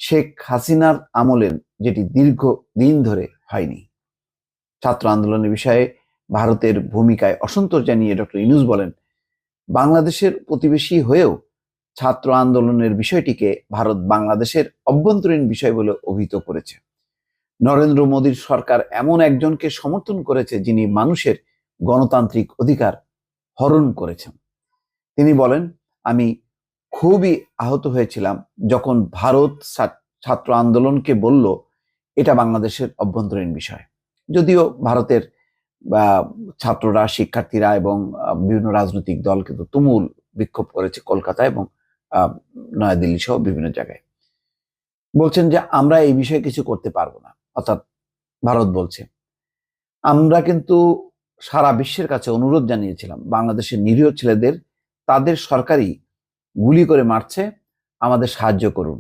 শেখ হাসিনার আমলের, যেটি দীর্ঘ দিন ধরে হয়নি। ছাত্র আন্দোলনের বিষয়ে ভারতের ভূমিকায় অসন্তোষ জানিয়ে ডক্টর ইউনূস বলেন, বাংলাদেশের প্রতিবেশী হয়েও ছাত্র আন্দোলনের বিষয়টিকে ভারত বাংলাদেশের অভ্যন্তরীণ বিষয় বলে অভিহিত করেছে। নরেন্দ্র মোদীর সরকার এমন একজনকে সমর্থন করেছে যিনি মানুষের গণতান্ত্রিক অধিকার হরণ করেছেন। তিনি বলেন, আমি খুবই আহত হয়েছিলাম যখন ভারত ছাত্র আন্দোলনকে বলল এটা বাংলাদেশের অভ্যন্তরীণ বিষয়। যদিও ভারতের ছাত্ররা, শিক্ষার্থীরা এবং বিভিন্ন রাজনৈতিক দল কিন্তু তুমুল বিক্ষোভ করেছে কলকাতা এবং নয়াদিল্লি সহ বিভিন্ন জায়গায়। বলছেন যে আমরা এই বিষয়ে কিছু করতে পারবো না, অর্থাৎ ভারত বলছে। আমরা কিন্তু সারা বিশ্বের কাছে অনুরোধ জানিয়েছিলাম, বাংলাদেশের নিরীহ ছেলেদের তাদের সরকারই গুলি করে মারছে, আমাদের সাহায্য করুন।